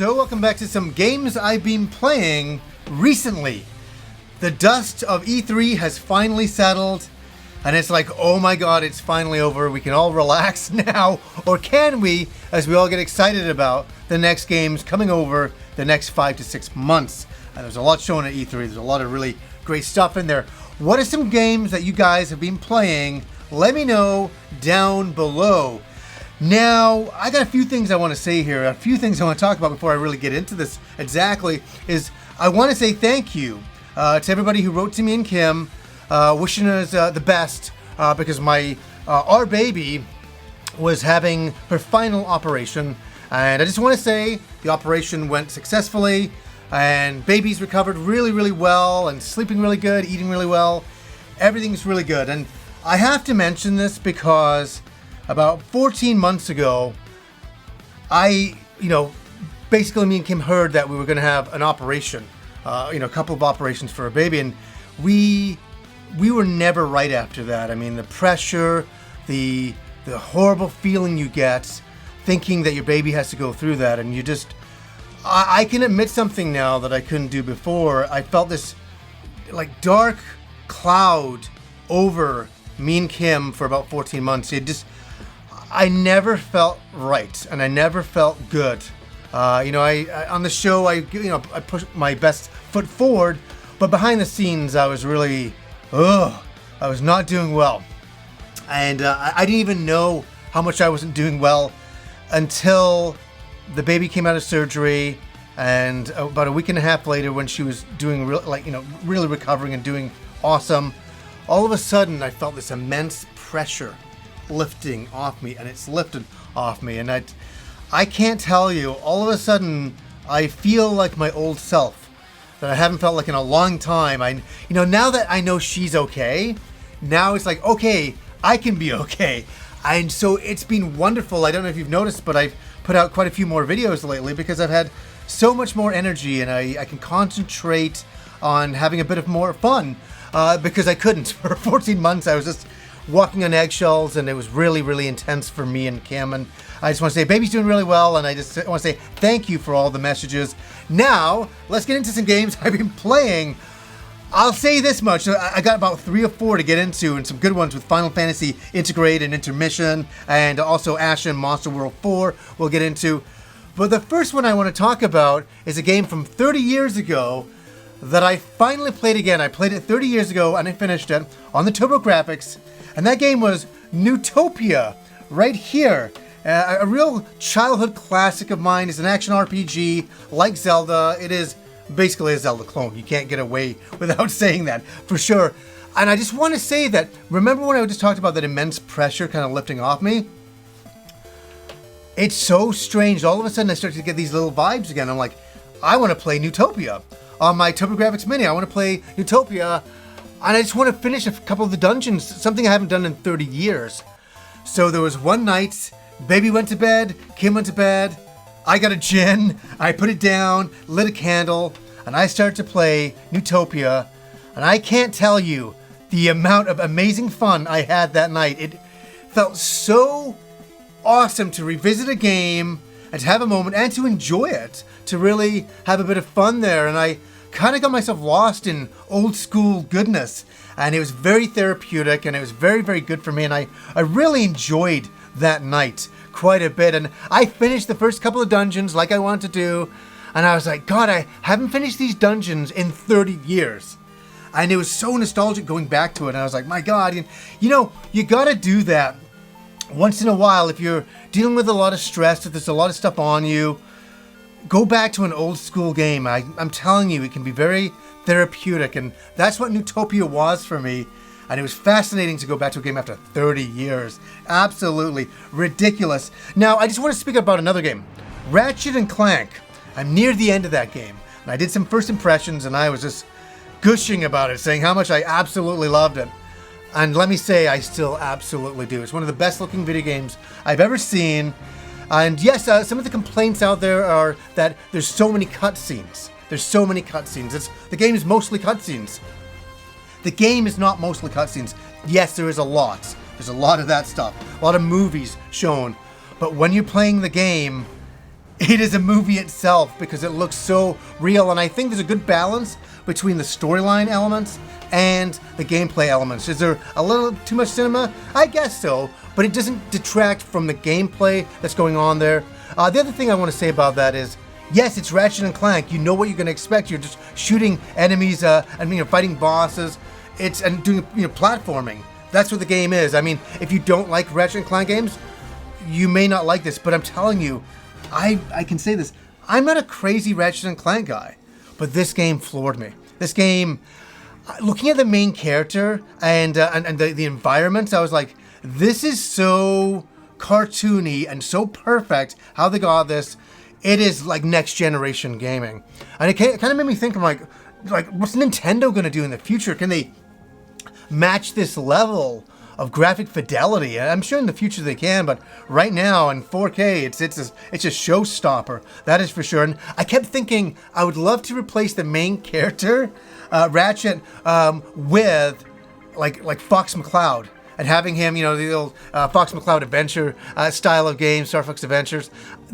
So welcome back to some games I've been playing recently. The dust of E3 has finally settled, and it's like, oh my god, it's finally over. We can all relax now, or can we, as we all get excited about the next games coming over the next 5 to 6 months. And there's a lot shown at E3. There's a lot of really great stuff in there. What are some games that you guys have been playing? Let me know down below. Now, I got a few things I want to say here, a few things I want to talk about before I really get into this exactly, is I want to say thank you to everybody who wrote to me and Kim, wishing us the best, because our baby was having her final operation, and I just want to say the operation went successfully, and baby's recovered really, really well, and sleeping really good, eating really well, everything's really good. And I have to mention this because about 14 months ago, basically me and Kim heard that we were going to have an operation, a couple of operations for a baby, and we were never right after that. I mean, the pressure, the horrible feeling you get thinking that your baby has to go through that, and you just, I can admit something now that I couldn't do before. I felt this like dark cloud over me and Kim for about 14 months. I never felt right, and I never felt good. I on the show, I pushed my best foot forward, but behind the scenes, I was really, I was not doing well. And I didn't even know how much I wasn't doing well until the baby came out of surgery, and about a week and a half later, when she was doing really recovering and doing awesome, all of a sudden I felt this immense pressure lifting off me, and it's lifted off me, and I can't tell you, all of a sudden I feel like my old self that I haven't felt like in a long time. Now that I know she's okay, now it's like, okay, I can be okay. And so it's been wonderful. I don't know if you've noticed, but I've put out quite a few more videos lately because I've had so much more energy, and I can concentrate on having a bit of more fun, because I couldn't. For 14 months I was just walking on eggshells, and it was really, really intense for me and Kim. And I just want to say baby's doing really well, and I just want to say thank you for all the messages. Now let's get into some games I've been playing. I'll say this much, I got about 3 or 4 to get into, and some good ones with Final Fantasy Integrate and Intermission, and also Ashen Monster World 4 we'll get into. But the first one I want to talk about is a game from 30 years ago that I finally played again. I played it 30 years ago, and I finished it on the TurboGrafx, and that game was Newtopia, right here. A real childhood classic of mine. It's an action RPG like Zelda. It is basically a Zelda clone. You can't get away without saying that, for sure. And I just want to say that, remember when I just talked about that immense pressure kind of lifting off me? It's so strange. All of a sudden I started to get these little vibes again. I'm like, I want to play Newtopia. On my TurboGrafx Mini, I want to play Newtopia, and I just want to finish a couple of the dungeons, something I haven't done in 30 years. So there was one night, baby went to bed, Kim went to bed, I got a gin, I put it down, lit a candle, and I started to play Newtopia, and I can't tell you the amount of amazing fun I had that night. It felt so awesome to revisit a game and to have a moment and to enjoy it, to really have a bit of fun there. And I kind of got myself lost in old school goodness, and it was very therapeutic, and it was very, very good for me, and I really enjoyed that night quite a bit. And I finished the first couple of dungeons like I wanted to do, and I was like, God, I haven't finished these dungeons in 30 years. And it was so nostalgic going back to it, and I was like, my God, you gotta do that once in a while. If you're dealing with a lot of stress, if there's a lot of stuff on you, go back to an old school game. I'm telling you, it can be very therapeutic, and that's what Newtopia was for me. And it was fascinating to go back to a game after 30 years. Absolutely ridiculous. Now, I just want to speak about another game, Ratchet Clank. I'm near the end of that game, and I did some first impressions, and I was just gushing about it, saying how much I absolutely loved it. And let me say, I still absolutely do. It's one of the best looking video games I've ever seen. And yes, some of the complaints out there are that there's so many cutscenes. The game is mostly cutscenes. The game is not mostly cutscenes. Yes, there is a lot. There's a lot of that stuff. A lot of movies shown. But when you're playing the game, it is a movie itself because it looks so real. And I think there's a good balance between the storyline elements and the gameplay elements. Is there a little too much cinema? I guess so, but it doesn't detract from the gameplay that's going on there. The other thing I want to say about that is, yes, it's Ratchet and Clank. You know what you're going to expect. You're just shooting enemies and fighting bosses. And doing platforming. That's what the game is. I mean, if you don't like Ratchet and Clank games, you may not like this. But I'm telling you, I can say this. I'm not a crazy Ratchet and Clank guy, but this game floored me. This game, looking at the main character and the environments, I was like, this is so cartoony and so perfect how they got this. It is like next generation gaming, and it kind of made me think. I'm like, what's Nintendo going to do in the future? Can they match this level of graphic fidelity? I'm sure in the future they can, but right now in 4K, it's a showstopper. That is for sure. And I kept thinking I would love to replace the main character, Ratchet, with like Fox McCloud. And having him, the old Fox McCloud adventure style of game, Star Fox Adventures,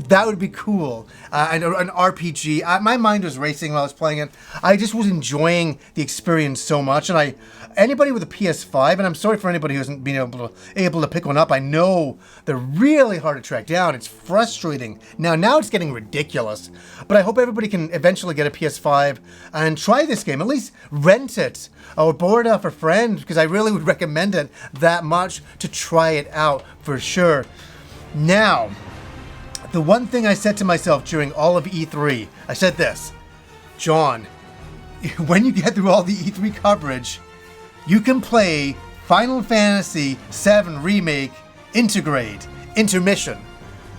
that would be cool. And an RPG. My mind was racing while I was playing it. I just was enjoying the experience so much. And anybody with a PS5, and I'm sorry for anybody who hasn't been able to pick one up. I know they're really hard to track down. It's frustrating. Now it's getting ridiculous. But I hope everybody can eventually get a PS5 and try this game. At least rent it or borrow it off a friend, because I really would recommend it that much to try it out for sure. Now, the one thing I said to myself during all of E3, I said this, John, when you get through all the E3 coverage, you can play Final Fantasy VII Remake Intermission.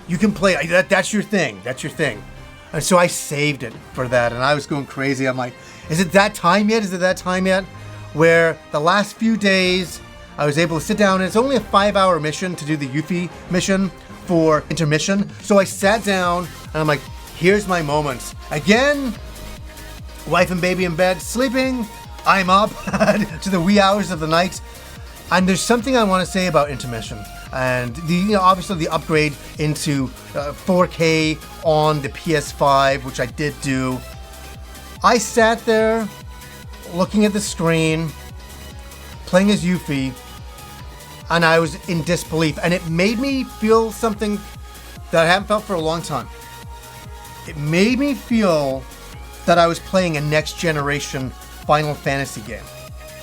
You can play, that's your thing. That's your thing. And so I saved it for that, and I was going crazy. I'm like, is it that time yet? Where the last few days I was able to sit down, and it's only a 5-hour mission to do the Yuffie mission for Intermission. So I sat down and I'm like, here's my moments. Again, wife and baby in bed, sleeping. I'm up to the wee hours of the night. And there's something I want to say about Intermission. And obviously the upgrade into 4K on the PS5, which I did do. I sat there looking at the screen, playing as Yuffie, and I was in disbelief. And it made me feel something that I haven't felt for a long time. It made me feel that I was playing a next generation Final Fantasy game,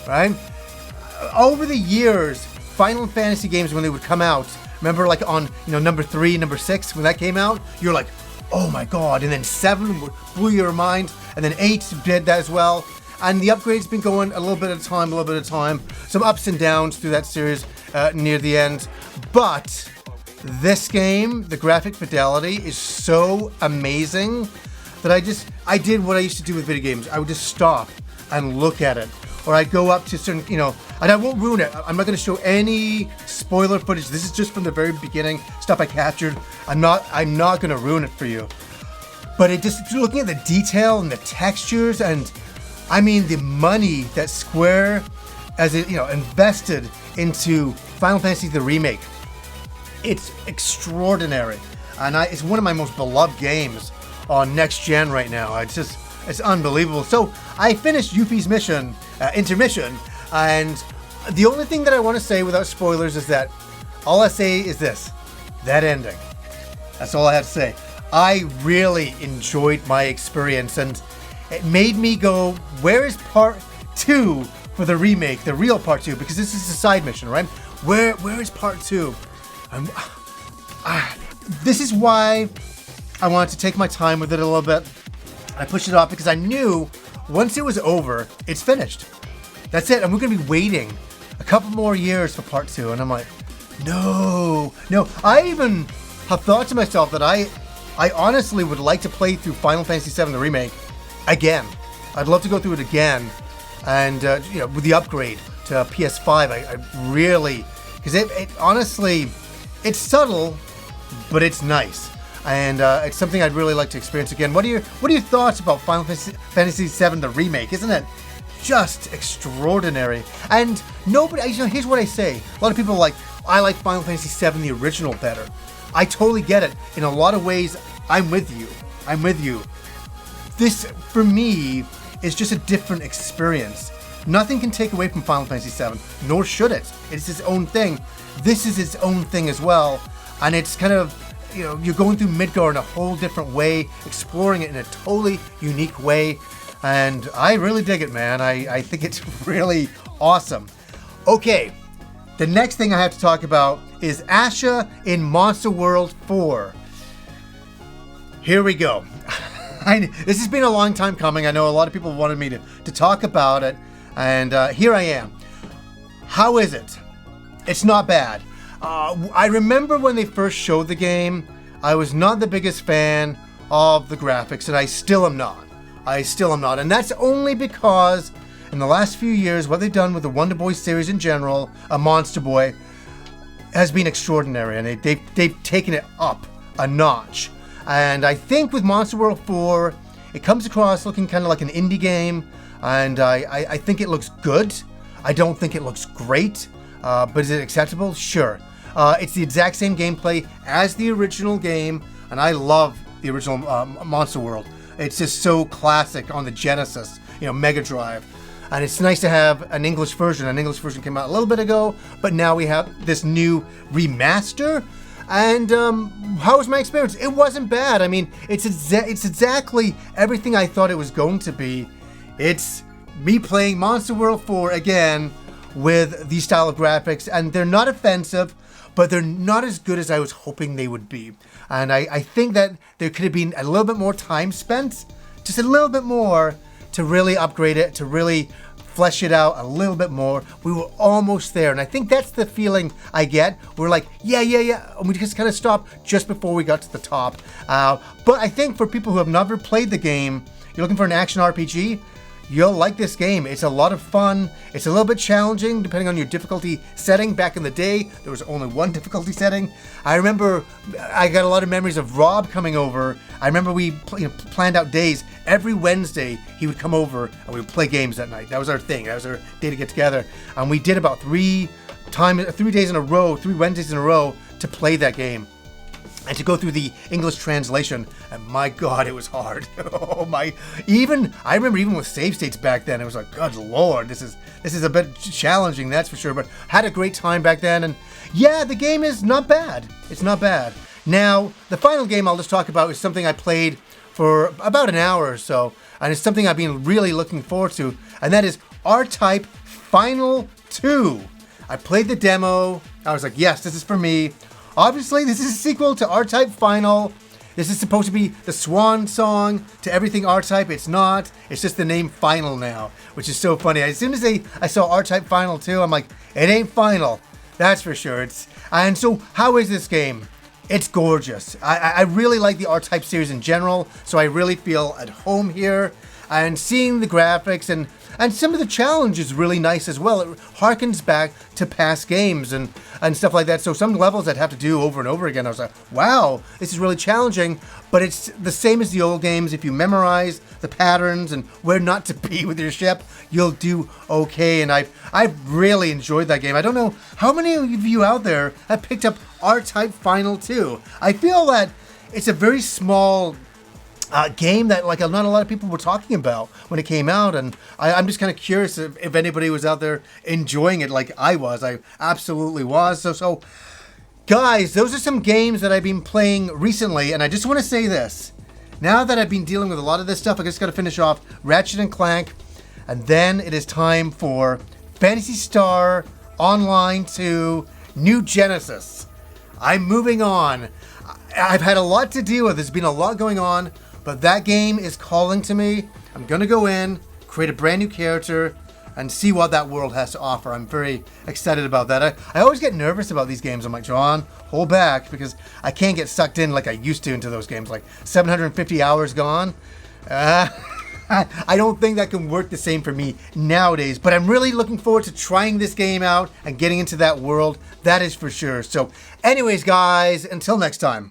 right? Over the years, Final Fantasy games, when they would come out, remember like on number 3, number 6, when that came out, you're like, oh my god. And then 7 blew your mind, and then 8 did that as well. And the upgrade's been going a little bit at a time. Some ups and downs through that series near the end. But this game, the graphic fidelity is so amazing that I did what I used to do with video games. I would just stop and look at it. Or I'd go up to certain, and I won't ruin it. I'm not going to show any spoiler footage. This is just from the very beginning, stuff I captured. I'm not going to ruin it for you. But it just, looking at the detail and the textures, and I mean the money that Square invested into Final Fantasy the Remake, it's extraordinary. And it's one of my most beloved games on next gen right now. It's unbelievable. So I finished Yuffie's mission, Intermission, and the only thing that I want to say without spoilers is that all I say is this, that ending. That's all I have to say. I really enjoyed my experience, and it made me go, where is part 2 for the remake, the real part 2? Because this is a side mission, right? Where is part 2? This is why I wanted to take my time with it a little bit. I pushed it off because I knew once it was over, it's finished. That's it. And we're going to be waiting a couple more years for part 2. And I'm like, no. I even have thought to myself that I honestly would like to play through Final Fantasy VII the Remake again. I'd love to go through it again. And, with the upgrade to PS5, I really, because it honestly, it's subtle, but it's nice. And it's something I'd really like to experience again. What are your thoughts about Final Fantasy VII the Remake? Isn't it just extraordinary? And nobody, here's what I say. A lot of people are like, I like Final Fantasy VII the original better. I totally get it. In a lot of ways, I'm with you. I'm with you. This, for me, is just a different experience. Nothing can take away from Final Fantasy VII, nor should it. It's its own thing. This is its own thing as well, and it's kind of, you know, you're going through Midgar in a whole different way, exploring it in a totally unique way, and I really dig it, man. I think it's really awesome. Okay, the next thing I have to talk about is Asha in Monster World 4. Here we go. This has been a long time coming. I know a lot of people wanted me to talk about it, and here I am. How is it? It's not bad. I remember when they first showed the game, I was not the biggest fan of the graphics, and I still am not. And that's only because in the last few years, what they've done with the Wonder Boy series in general, Monster Boy, has been extraordinary, and they've taken it up a notch. And I think with Monster World 4, it comes across looking kind of like an indie game, and I think it looks good. I don't think it looks great, but is it acceptable? Sure. It's the exact same gameplay as the original game, and I love the original Monster World. It's just so classic on the Genesis, Mega Drive. And it's nice to have an English version. An English version came out a little bit ago, but now we have this new remaster. And how was my experience? It wasn't bad. I mean, it's exactly everything I thought it was going to be. It's me playing Monster World 4 again with these style of graphics, and they're not offensive, but they're not as good as I was hoping they would be. And I think that there could have been a little bit more time spent, just a little bit more, to really upgrade it, to really flesh it out a little bit more. We were almost there, and I think that's the feeling I get. We're like, yeah, and we just kind of stopped just before we got to the top. But I think for people who have never played the game, you're looking for an action RPG, you'll like this game. It's a lot of fun. It's a little bit challenging depending on your difficulty setting. Back in the day, there was only one difficulty setting. I remember I got a lot of memories of Rob coming over. I remember we planned out days. Every Wednesday, he would come over and we would play games that night. That was our thing. That was our day to get together. And we did about 3 days in a row, 3 Wednesdays in a row to play that game. And to go through the English translation, and my God, it was hard. I remember even with save states back then, it was like, good Lord, this is a bit challenging, that's for sure. But had a great time back then, and yeah, the game is not bad. It's not bad. Now, the final game I'll just talk about is something I played for about an hour or so, and it's something I've been really looking forward to, and that is RType Final 2. I played the demo. I was like, yes, this is for me. Obviously, this is a sequel to RType Final. This is supposed to be the swan song to everything RType. It's not. It's just the name Final now, which is so funny. As soon as I saw RType Final 2, I'm like, it ain't final. That's for sure. And so, how is this game? It's gorgeous. I really like the RType series in general, so I really feel at home here. And seeing the graphics and some of the challenge is really nice as well. It harkens back to past games and stuff like that. So some levels I'd have to do over and over again. I was like, wow, this is really challenging. But it's the same as the old games. If you memorize the patterns and where not to be with your ship, you'll do okay. And I've really enjoyed that game. I don't know how many of you out there have picked up RType Final 2. I feel that it's a very small game that not a lot of people were talking about when it came out, and I'm just kind of curious if anybody was out there enjoying it like I was. I absolutely was. So guys, those are some games that I've been playing recently, and I just want to say this. Now that I've been dealing with a lot of this stuff, I just got to finish off Ratchet Clank, and then it is time for Phantasy Star Online 2 New Genesis. I'm moving on. I've had a lot to deal with. There's been a lot going on. But that game is calling to me. I'm going to go in, create a brand new character, and see what that world has to offer. I'm very excited about that. I always get nervous about these games. I'm like, John, hold back, because I can't get sucked in like I used to into those games. Like 750 hours gone. I don't think that can work the same for me nowadays. But I'm really looking forward to trying this game out and getting into that world. That is for sure. So anyways, guys, until next time.